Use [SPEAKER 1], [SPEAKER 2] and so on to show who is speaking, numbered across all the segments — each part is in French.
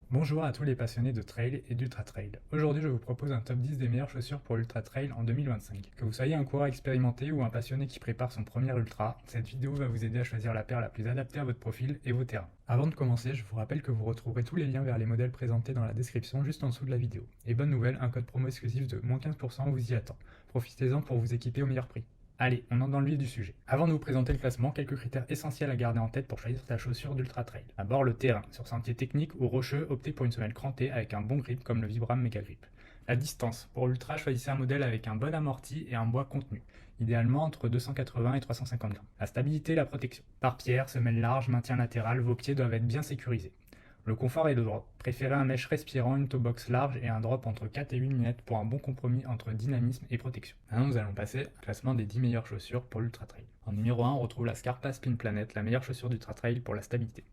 [SPEAKER 1] Bonjour à tous les passionnés de trail et d'ultra trail. Aujourd'hui, je vous propose un top 10 des meilleures chaussures pour l'ultra trail en 2025. Que vous soyez un coureur expérimenté ou un passionné qui prépare son premier ultra, cette vidéo va vous aider à choisir la paire la plus adaptée à votre profil et vos terrains. Avant de commencer, je vous rappelle que vous retrouverez tous les liens vers les modèles présentés dans la description juste en dessous de la vidéo. Et bonne nouvelle, un code promo exclusif de moins 15% vous y attend. Profitez-en pour vous équiper au meilleur prix. Allez, on entre dans le vif du sujet. Avant de vous présenter le classement, quelques critères essentiels à garder en tête pour choisir ta chaussure d'ultra trail. D'abord le terrain. Sur sentier technique ou rocheux, optez pour une semelle crantée avec un bon grip comme le Vibram Mega Grip. La distance. Pour l'ultra, choisissez un modèle avec un bon amorti et un bois contenu. Idéalement entre 280 et 350 grammes. La stabilité et la protection. Par pierre, semelle large, maintien latéral, vos pieds doivent être bien sécurisés. Le confort et le drop. Préférez un mesh respirant, une toe box large et un drop entre 4 et 8 mm pour un bon compromis entre dynamisme et protection. Maintenant, nous allons passer au classement des 10 meilleures chaussures pour l'ultra trail. En numéro 1, on retrouve la Scarpa Spin Planet, la meilleure chaussure d'ultra trail pour la stabilité.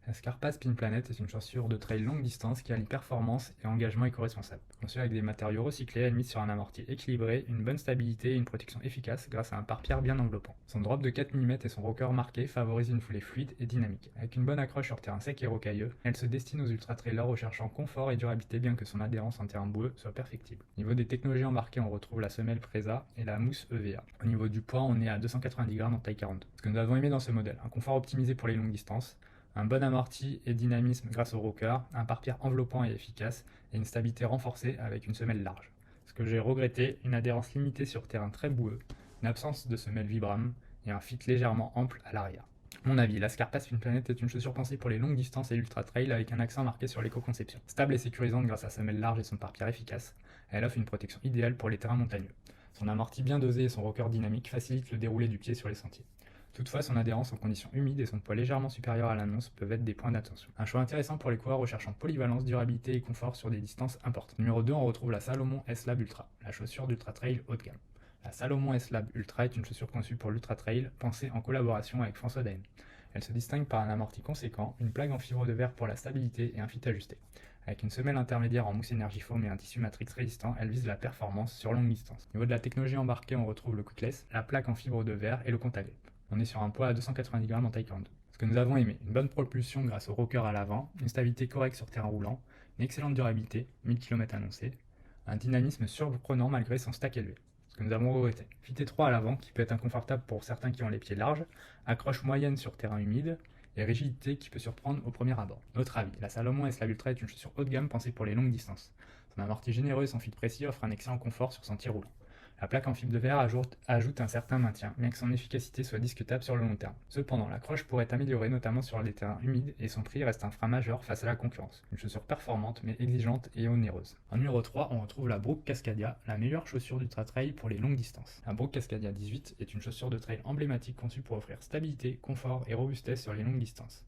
[SPEAKER 1] La Scarpa Spin Planet est une chaussure de trail longue distance qui allie performance et engagement éco-responsable. Conçue avec des matériaux recyclés, elle mise sur un amorti équilibré, une bonne stabilité et une protection efficace grâce à un pare-pierre bien enveloppant. Son drop de 4 mm et son rocker marqué favorisent une foulée fluide et dynamique. Avec une bonne accroche sur terrain sec et rocailleux, elle se destine aux ultra-trailers recherchant confort et durabilité bien que son adhérence en terrain boueux soit perfectible. Au niveau des technologies embarquées, on retrouve la semelle Presa et la mousse EVA. Au niveau du poids, on est à 290 grammes en taille 42. Ce que nous avons aimé dans ce modèle, un confort optimisé pour les longues distances, un bon amorti et dynamisme grâce au rocker, un pare-pierre enveloppant et efficace, et une stabilité renforcée avec une semelle large. Ce que j'ai regretté, une adhérence limitée sur terrain très boueux, une absence de semelle Vibram et un fit légèrement ample à l'arrière. Mon avis, la Scarpa Spin Planet est une chaussure pensée pour les longues distances et l'ultra trail avec un accent marqué sur l'éco-conception. Stable et sécurisante grâce à sa semelle large et son pare-pierre efficace, elle offre une protection idéale pour les terrains montagneux. Son amorti bien dosé et son rocker dynamique facilitent le déroulé du pied sur les sentiers. Toutefois, son adhérence en conditions humides et son poids légèrement supérieur à l'annonce peuvent être des points d'attention. Un choix intéressant pour les coureurs recherchant polyvalence, durabilité et confort sur des distances importantes. Numéro 2, on retrouve la Salomon S-Lab Ultra, la chaussure d'ultra trail haut de gamme. La Salomon S-Lab Ultra est une chaussure conçue pour l'ultra trail, pensée en collaboration avec François Daen. Elle se distingue par un amorti conséquent, une plaque en fibre de verre pour la stabilité et un fit ajusté. Avec une semelle intermédiaire en mousse énergie foam et un tissu matrix résistant, elle vise la performance sur longue distance. Au niveau de la technologie embarquée, on retrouve le Quickless, la plaque en fibre de verre et le contact grip. On est sur un poids à 290 grammes en taille 42. Ce que nous avons aimé, une bonne propulsion grâce au rocker à l'avant, une stabilité correcte sur terrain roulant, une excellente durabilité, 1000 km annoncés, un dynamisme surprenant malgré son stack élevé. Ce que nous avons regretté, fit étroit à l'avant qui peut être inconfortable pour certains qui ont les pieds larges, accroche moyenne sur terrain humide, et rigidité qui peut surprendre au premier abord. Notre avis, la Salomon S-Lab Ultra est une chaussure haut de gamme pensée pour les longues distances. Son amorti généreux et son fit précis offrent un excellent confort sur sentier roulant. La plaque en fibre de verre ajoute un certain maintien, bien que son efficacité soit discutable sur le long terme. Cependant, l'accroche pourrait être améliorée notamment sur les terrains humides et son prix reste un frein majeur face à la concurrence. Une chaussure performante mais exigeante et onéreuse. En numéro 3, on retrouve la Brooke Cascadia, la meilleure chaussure d'ultra trail pour les longues distances. La Brooke Cascadia 18 est une chaussure de trail emblématique conçue pour offrir stabilité, confort et robustesse sur les longues distances.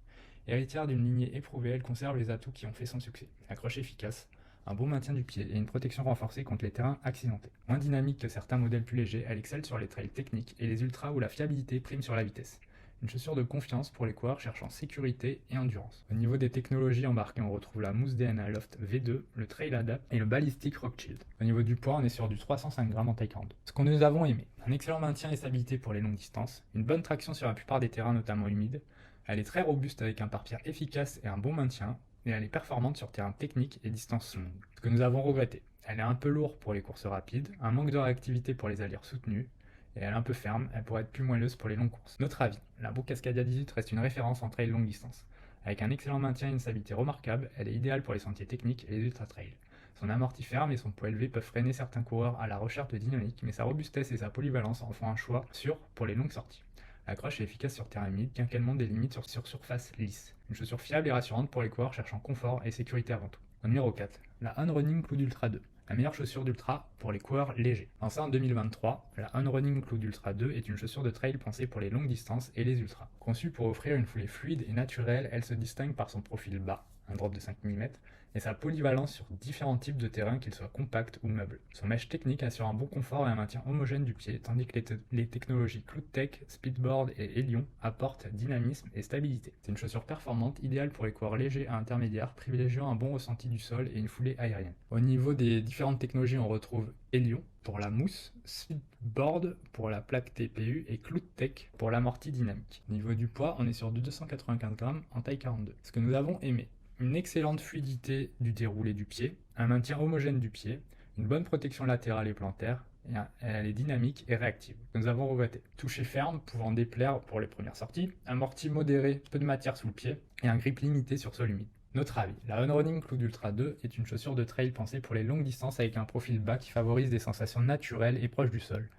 [SPEAKER 1] Héritière d'une lignée éprouvée, elle conserve les atouts qui ont fait son succès. Accroche efficace, un bon maintien du pied et une protection renforcée contre les terrains accidentés. Moins dynamique que certains modèles plus légers, elle excelle sur les trails techniques et les ultras où la fiabilité prime sur la vitesse. Une chaussure de confiance pour les coureurs cherchant sécurité et endurance. Au niveau des technologies embarquées, on retrouve la mousse DNA Loft V2, le Trail Adapt et le Ballistic Rock Shield. Au niveau du poids, on est sur du 305 grammes en taille 42. Ce que nous avons aimé, un excellent maintien et stabilité pour les longues distances, une bonne traction sur la plupart des terrains notamment humides, elle est très robuste avec un pare-pierre efficace et un bon maintien, et elle est performante sur terrain technique et distance longue. Ce que nous avons regretté, elle est un peu lourde pour les courses rapides, un manque de réactivité pour les allures soutenues, et elle est un peu ferme, elle pourrait être plus moelleuse pour les longues courses. Notre avis, la Brooke Cascadia 18 reste une référence en trail longue distance. Avec un excellent maintien et une stabilité remarquable, elle est idéale pour les sentiers techniques et les ultra-trails. Son amorti ferme et son poids élevé peuvent freiner certains coureurs à la recherche de dynamique, mais sa robustesse et sa polyvalence en font un choix sûr pour les longues sorties. L'accroche est efficace sur terrain humide, bien qu'elle monte des limites sur surface lisse. Une chaussure fiable et rassurante pour les coureurs cherchant confort et sécurité avant tout. En numéro 4, la Unrunning Cloud Ultra 2. La meilleure chaussure d'ultra pour les coureurs légers. Lancée en 2023, la Unrunning Cloud Ultra 2 est une chaussure de trail pensée pour les longues distances et les ultras. Conçue pour offrir une foulée fluide et naturelle, elle se distingue par son profil bas, un drop de 5 mm, et sa polyvalence sur différents types de terrains, qu'ils soient compacts ou meubles. Son mesh technique assure un bon confort et un maintien homogène du pied, tandis que les technologies CloudTech, Speedboard et Helion apportent dynamisme et stabilité. C'est une chaussure performante, idéale pour les coureurs légers à intermédiaires, privilégiant un bon ressenti du sol et une foulée aérienne. Au niveau des différentes technologies, on retrouve Helion pour la mousse, Speedboard pour la plaque TPU et CloudTech pour l'amorti dynamique. Au niveau du poids, on est sur du 295 grammes en taille 42. Ce que nous avons aimé, une excellente fluidité du déroulé du pied, un maintien homogène du pied, une bonne protection latérale et plantaire, et elle est dynamique et réactive. Nous avons regretté. Toucher ferme, pouvant déplaire pour les premières sorties, amorti modéré, peu de matière sous le pied, et un grip limité sur sol humide. Notre avis, la On-Running Cloud Ultra 2 est une chaussure de trail pensée pour les longues distances avec un profil bas qui favorise des sensations naturelles et proches du sol.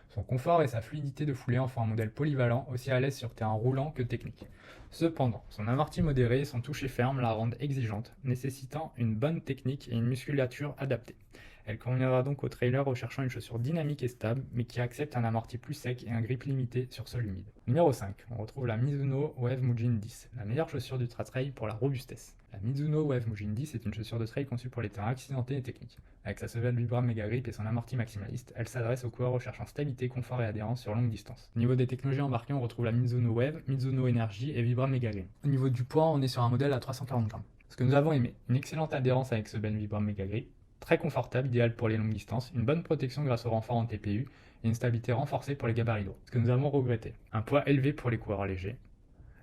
[SPEAKER 1] Son confort et sa fluidité de foulée en font un modèle polyvalent, aussi à l'aise sur terrain roulant que technique. Cependant, son amorti modéré et son toucher ferme la rendent exigeante, nécessitant une bonne technique et une musculature adaptée. Elle conviendra donc aux trailers recherchant une chaussure dynamique et stable, mais qui accepte un amorti plus sec et un grip limité sur sol humide. Numéro 5, on retrouve la Mizuno Wave Mujin 10, la meilleure chaussure d'ultra trail pour la robustesse. La Mizuno Wave Mujin 10 est une chaussure de trail conçue pour les terrains accidentés et techniques. Avec sa semelle Vibram Mega Grip et son amorti maximaliste, elle s'adresse aux coureurs recherchant stabilité, confort et adhérence sur longue distance. Au niveau des technologies embarquées, on retrouve la Mizuno Wave, Mizuno Energy et Vibram Mega Grip. Au niveau du poids, on est sur un modèle à 340 grammes. Ce que nous avons aimé, une excellente adhérence avec ce bel Vibram Mega Grip, très confortable, idéal pour les longues distances, une bonne protection grâce au renfort en TPU et une stabilité renforcée pour les gabarits lourds. Ce que nous avons regretté, un poids élevé pour les coureurs légers.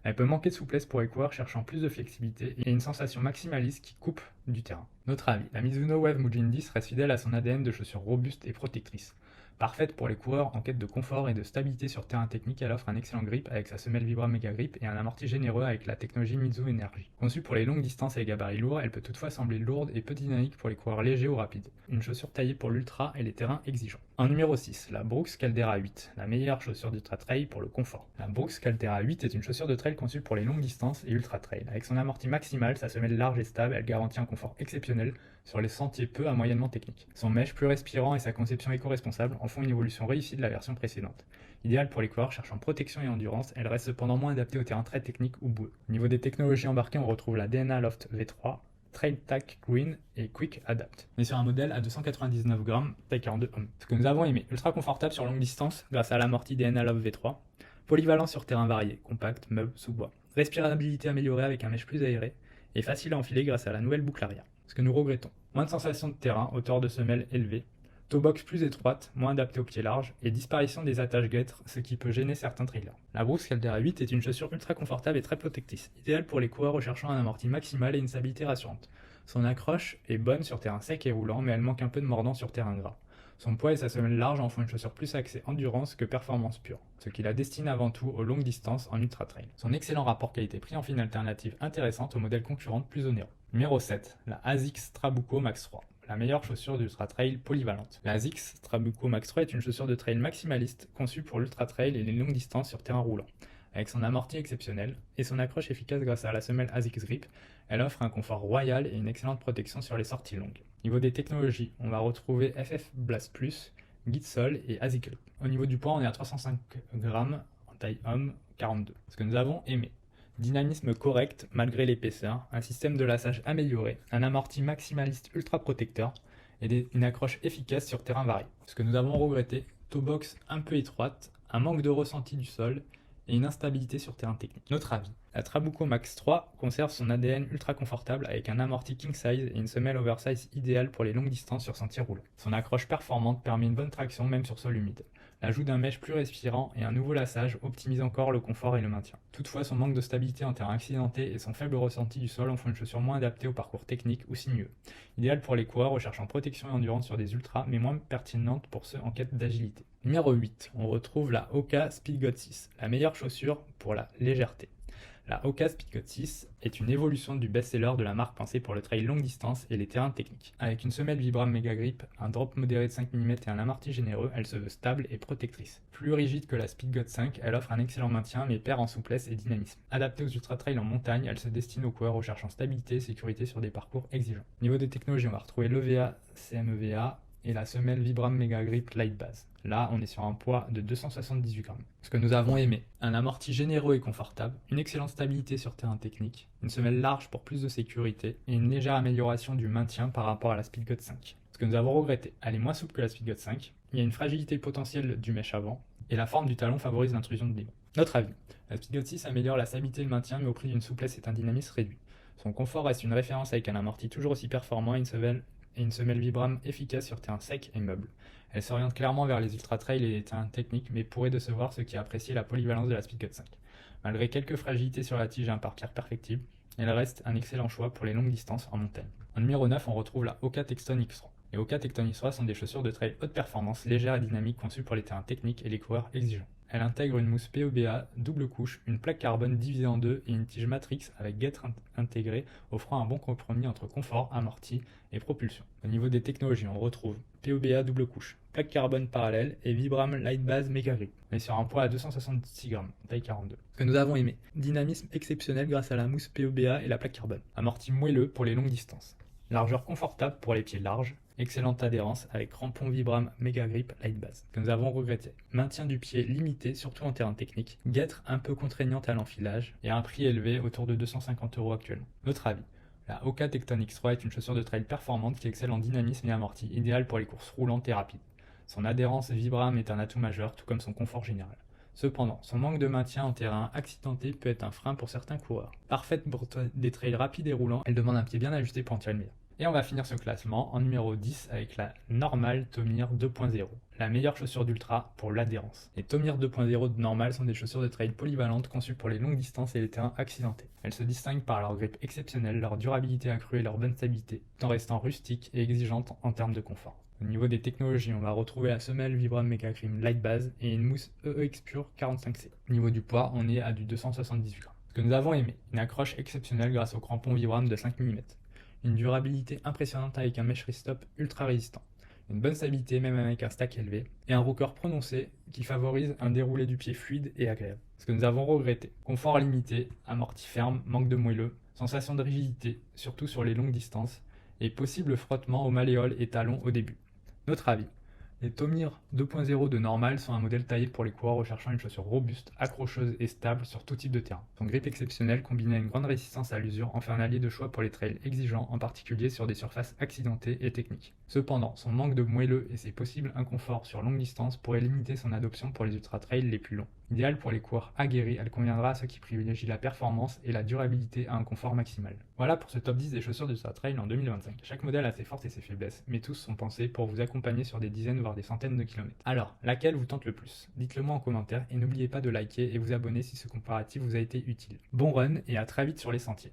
[SPEAKER 1] Elle peut manquer de souplesse pour les coureurs cherchant plus de flexibilité et une sensation maximaliste qui coupe du terrain. Notre avis, la Mizuno Wave Mujin 10 reste fidèle à son ADN de chaussure robuste et protectrice. Parfaite pour les coureurs en quête de confort et de stabilité sur terrain technique, elle offre un excellent grip avec sa semelle Vibram Mega Grip et un amorti généreux avec la technologie Mizuno Energy. Conçue pour les longues distances et les gabarits lourds, elle peut toutefois sembler lourde et peu dynamique pour les coureurs légers ou rapides. Une chaussure taillée pour l'ultra et les terrains exigeants. En numéro 6, la Brooks Caldera 8, la meilleure chaussure d'ultra trail pour le confort. La Brooks Caldera 8 est une chaussure de trail conçue pour les longues distances et ultra trail. Avec son amorti maximal, sa semelle large et stable, elle garantit un confort exceptionnel sur les sentiers peu à moyennement techniques. Son mesh plus respirant et sa conception éco-responsable en font une évolution réussie de la version précédente. Idéale pour les coureurs cherchant protection et endurance, elle reste cependant moins adaptée aux terrains très techniques ou boueux. Au niveau des technologies embarquées, on retrouve la DNA Loft V3, Trail Tack Green et Quick Adapt. On est sur un modèle à 299 grammes, taille 42 ohm. Ce que nous avons aimé, ultra confortable sur longue distance grâce à l'amorti DNA Loft V3, polyvalent sur terrain varié, compact, meuble, sous-bois, respirabilité améliorée avec un mesh plus aéré et facile à enfiler grâce à la nouvelle boucle arrière. Ce que nous regrettons, moins de sensation de terrain, hauteur de semelle élevée, toe box plus étroite, moins adaptée aux pieds larges, et disparition des attaches guêtres, ce qui peut gêner certains trailers. La Brooks Caldera 8 est une chaussure ultra confortable et très protectrice, idéale pour les coureurs recherchant un amorti maximal et une stabilité rassurante. Son accroche est bonne sur terrain sec et roulant, mais elle manque un peu de mordant sur terrain gras. Son poids et sa semelle large en font une chaussure plus axée endurance que performance pure, ce qui la destine avant tout aux longues distances en ultra trail. Son excellent rapport qualité-prix en fait une alternative intéressante aux modèles concurrents plus onéreux. Numéro 7, la ASICS Trabuco Max 3, la meilleure chaussure d'ultra trail polyvalente. La ASICS Trabuco Max 3 est une chaussure de trail maximaliste conçue pour l'ultra trail et les longues distances sur terrain roulant. Avec son amorti exceptionnel et son accroche efficace grâce à la semelle ASICS Grip, elle offre un confort royal et une excellente protection sur les sorties longues. Au niveau des technologies, on va retrouver FF Blast Plus, Guide Sol et ASICS Grip. Au niveau du poids, on est à 305 grammes en taille homme 42. Ce que nous avons aimé. Dynamisme correct malgré l'épaisseur, un système de lassage amélioré, un amorti maximaliste ultra protecteur et une accroche efficace sur terrain varié. Ce que nous avons regretté, toe box un peu étroite, un manque de ressenti du sol et une instabilité sur terrain technique. Notre avis, la Trabuco Max 3 conserve son ADN ultra confortable avec un amorti king size et une semelle oversize idéale pour les longues distances sur sentiers roulants. Son accroche performante permet une bonne traction même sur sol humide. L'ajout d'un mesh plus respirant et un nouveau lassage optimise encore le confort et le maintien. Toutefois, son manque de stabilité en terrain accidenté et son faible ressenti du sol en font une chaussure moins adaptée au parcours technique ou sinueux. Idéale pour les coureurs recherchant protection et endurance sur des ultras, mais moins pertinente pour ceux en quête d'agilité. Numéro 8, on retrouve la Hoka Speedgoat 6, la meilleure chaussure pour la légèreté. La Hoka Speedgoat 6 est une évolution du best-seller de la marque pensée pour le trail longue distance et les terrains techniques. Avec une semelle Vibram Mega Grip, un drop modéré de 5 mm et un amorti généreux, elle se veut stable et protectrice. Plus rigide que la Speedgoat 5, elle offre un excellent maintien mais perd en souplesse et dynamisme. Adaptée aux ultra-trails en montagne, elle se destine aux coureurs recherchant stabilité et sécurité sur des parcours exigeants. Niveau des technologies, on va retrouver l'EVA CMEVA et la semelle Vibram Mega Grip Light Base. Là, on est sur un poids de 278 grammes. Ce que nous avons aimé, un amorti généreux et confortable, une excellente stabilité sur terrain technique, une semelle large pour plus de sécurité et une légère amélioration du maintien par rapport à la Speedgoat 5. Ce que nous avons regretté, elle est moins souple que la Speedgoat 5, il y a une fragilité potentielle du mesh avant, et la forme du talon favorise l'intrusion de démons. Notre avis, la Speedgoat 6 améliore la stabilité et le maintien, mais au prix d'une souplesse et d'un dynamisme réduit. Son confort reste une référence avec un amorti toujours aussi performant et une semelle Vibram efficace sur terrain sec et meuble. Elle s'oriente clairement vers les ultra-trails et les terrains techniques, mais pourrait décevoir ceux qui apprécient la polyvalence de la Speedgoat 5. Malgré quelques fragilités sur la tige et un parterre perfectible, Elle reste un excellent choix pour les longues distances en montagne. En numéro 9, on retrouve la Hoka Tecton X3. Les Hoka Tecton X3 sont des chaussures de trail haute performance, légères et dynamiques conçues pour les terrains techniques et les coureurs exigeants. Elle intègre une mousse PEBA double couche, une plaque carbone divisée en deux et une tige Matrix avec guêtre intégrée, offrant un bon compromis entre confort, amorti et propulsion. Au niveau des technologies, on retrouve PEBA double couche, plaque carbone parallèle et Vibram Light Base Mega Grip, mais sur un poids à 266 grammes, taille 42. Ce que nous avons aimé, dynamisme exceptionnel grâce à la mousse PEBA et la plaque carbone, amorti moelleux pour les longues distances. Largeur confortable pour les pieds larges, excellente adhérence avec crampon Vibram Mega Grip Light Base, que nous avons regretté. Maintien du pied limité, surtout en terrain technique, guêtre un peu contraignante à l'enfilage et un prix élevé autour de 250 € actuellement. Notre avis. La Hoka Tecton X3 est une chaussure de trail performante qui excelle en dynamisme et amorti, idéale pour les courses roulantes et rapides. Son adhérence Vibram est un atout majeur, tout comme son confort général. Cependant, son manque de maintien en terrain accidenté peut être un frein pour certains coureurs. Parfaite pour des trails rapides et roulants, elle demande un pied bien ajusté pour en tirer le meilleur. Et on va finir ce classement en numéro 10 avec la Normal Tomir 2.0, la meilleure chaussure d'ultra pour l'adhérence. Les Tomir 2.0 de Normal sont des chaussures de trail polyvalentes conçues pour les longues distances et les terrains accidentés. Elles se distinguent par leur grip exceptionnelle, leur durabilité accrue et leur bonne stabilité, tout en restant rustiques et exigeantes en termes de confort. Au niveau des technologies, on va retrouver la semelle Vibram Mega Cream Light Base et une mousse EEX Pure 45C. Au niveau du poids, on est à du 278 grammes. Ce que nous avons aimé, une accroche exceptionnelle grâce au crampon Vibram de 5 mm. Une durabilité impressionnante avec un mesh restop ultra résistant, une bonne stabilité même avec un stack élevé, et un rocker prononcé qui favorise un déroulé du pied fluide et agréable. Ce que nous avons regretté, confort limité, amorti ferme, manque de moelleux, sensation de rigidité, surtout sur les longues distances, et possible frottement aux malléoles et talons au début. Notre avis. Les Tomir 2.0 de Normal sont un modèle taillé pour les coureurs recherchant une chaussure robuste, accrocheuse et stable sur tout type de terrain. Son grip exceptionnel combiné à une grande résistance à l'usure en fait un allié de choix pour les trails exigeants, en particulier sur des surfaces accidentées et techniques. Cependant, son manque de moelleux et ses possibles inconforts sur longue distance pourraient limiter son adoption pour les ultra-trails les plus longs. Idéale pour les coureurs aguerris, elle conviendra à ceux qui privilégient la performance et la durabilité à un confort maximal. Voilà pour ce top 10 des chaussures d'ultra trail en 2025. Chaque modèle a ses forces et ses faiblesses, mais tous sont pensés pour vous accompagner sur des dizaines voire des centaines de kilomètres. Alors, laquelle vous tente le plus? Dites-le moi en commentaire et n'oubliez pas de liker et vous abonner si ce comparatif vous a été utile. Bon run et à très vite sur les sentiers.